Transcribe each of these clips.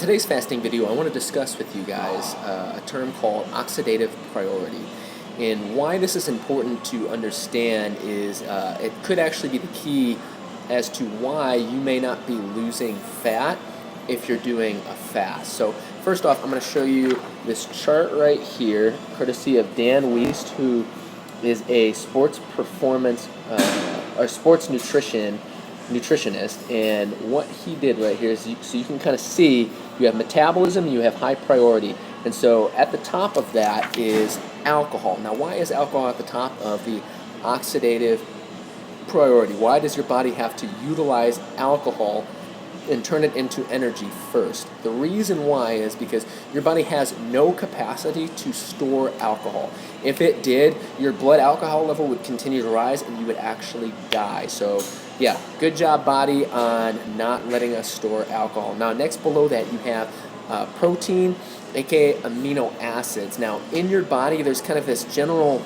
today's fasting video, I want to discuss with you guys a term called oxidative priority. And why this is important to understand is it could actually be the key as to why you may not be losing fat if you're doing a fast. So first off, I'm going to show you this chart right here, courtesy of Dan Wiest, who is a sports performance or sports nutritionist, and what he did right here is so you can kind of see you have metabolism, you have high priority, and so at the top of that is alcohol. Now, why is alcohol at the top of the oxidative priority? Why does your body have to utilize alcohol and turn it into energy first? The reason why is because your body has no capacity to store alcohol. If it did, your blood alcohol level would continue to rise and you would actually die. So yeah, good job, body, on not letting us store alcohol. Now, next below that, you have protein, aka amino acids. Now, in your body, there's kind of this general,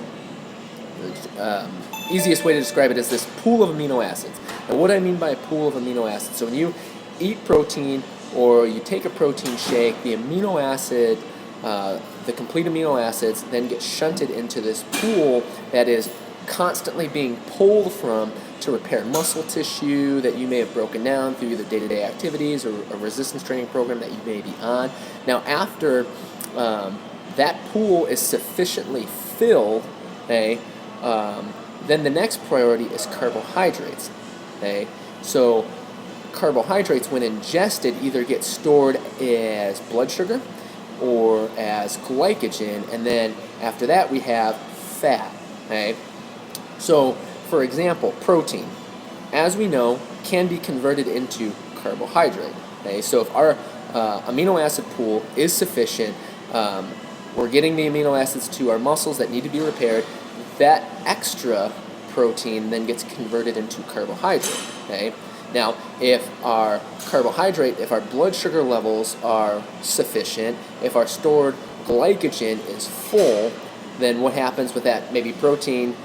easiest way to describe it is this pool of amino acids. And what I mean by a pool of amino acids, so when you eat protein or you take a protein shake, the amino acid, the complete amino acids then get shunted into this pool that is constantly being pulled from to repair muscle tissue that you may have broken down through either day-to-day activities or a resistance training program that you may be on. Now, after that pool is sufficiently filled, okay, then the next priority is carbohydrates. Okay, so carbohydrates, when ingested, either get stored as blood sugar or as glycogen, and then after that we have fat. Okay, so for example, protein, as we know, can be converted into carbohydrate. Okay, so if our amino acid pool is sufficient, we're getting the amino acids to our muscles that need to be repaired. That extra protein then gets converted into carbohydrate. Okay, now if our blood sugar levels are sufficient, if our stored glycogen is full, then what happens with that maybe protein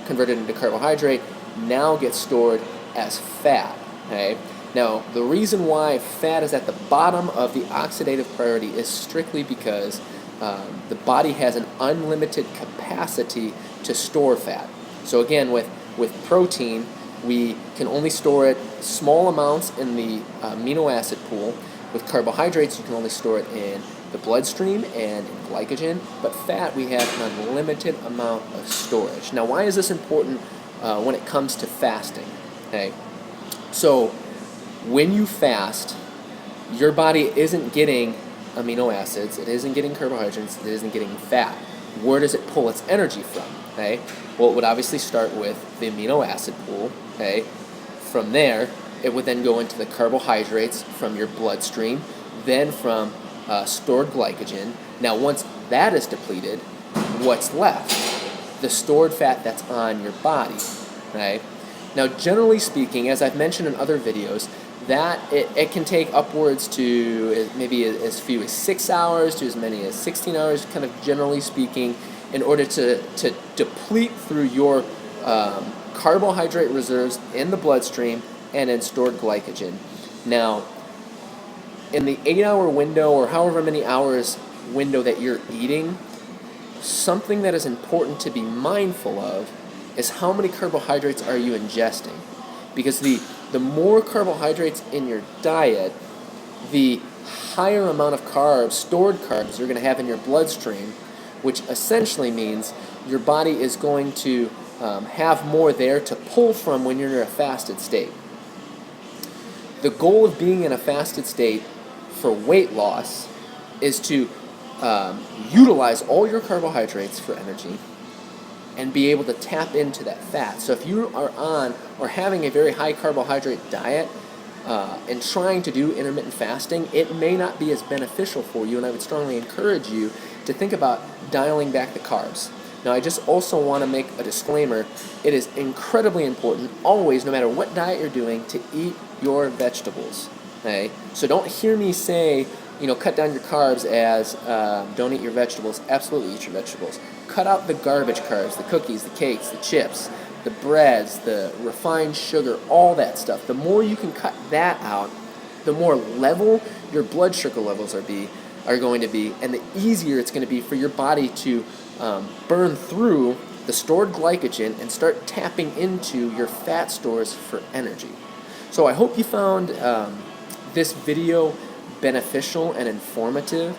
converted into carbohydrate now gets stored as fat. Okay, now the reason why fat is at the bottom of the oxidative priority is strictly because the body has an unlimited capacity to store fat. So again, with protein, we can only store it small amounts in the amino acid pool. With carbohydrates, you can only store it in the bloodstream and in glycogen, but fat, we have an unlimited amount of storage. Now, why is this important when it comes to fasting? Okay, so when you fast, your body isn't getting amino acids, it isn't getting carbohydrates, it isn't getting fat. Where does it pull its energy from? Okay, well, it would obviously start with the amino acid pool. Okay, from there, it would then go into the carbohydrates from your bloodstream, then from stored glycogen. Now, once that is depleted, what's left? The stored fat that's on your body. Right? Now, generally speaking, as I've mentioned in other videos, that it can take upwards to maybe as few as 6 hours to as many as 16 hours, kind of generally speaking, in order to deplete through your carbohydrate reserves in the bloodstream and in stored glycogen. Now, in the 8-hour window or however many hours window that you're eating, something that is important to be mindful of is how many carbohydrates are you ingesting. Because the more carbohydrates in your diet, the higher amount of carbs, stored carbs, you're going to have in your bloodstream, which essentially means your body is going to have more there to pull from when you're in a fasted state. The goal of being in a fasted state for weight loss is to utilize all your carbohydrates for energy and be able to tap into that fat. So if you are on or having a very high carbohydrate diet and trying to do intermittent fasting, it may not be as beneficial for you, and I would strongly encourage you to think about dialing back the carbs. Now, I just also want to make a disclaimer. It is incredibly important, always, no matter what diet you're doing, to eat your vegetables. Okay? So don't hear me say, cut down your carbs as don't eat your vegetables. Absolutely eat your vegetables. Cut out the garbage carbs, the cookies, the cakes, the chips, the breads, the refined sugar, all that stuff. The more you can cut that out, the more level your blood sugar levels are going to be, and the easier it's going to be for your body to burn through the stored glycogen and start tapping into your fat stores for energy. So I hope you found this video beneficial and informative.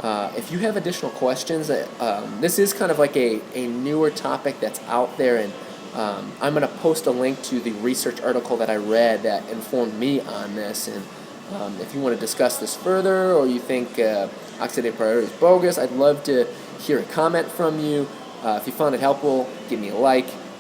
If you have additional questions, this is kind of like a newer topic that's out there, and I'm going to post a link to the research article that I read that informed me on this. And if you want to discuss this further, or you think Oxidative Priority is bogus, I'd love to hear a comment from you. If you found it helpful, give me a like.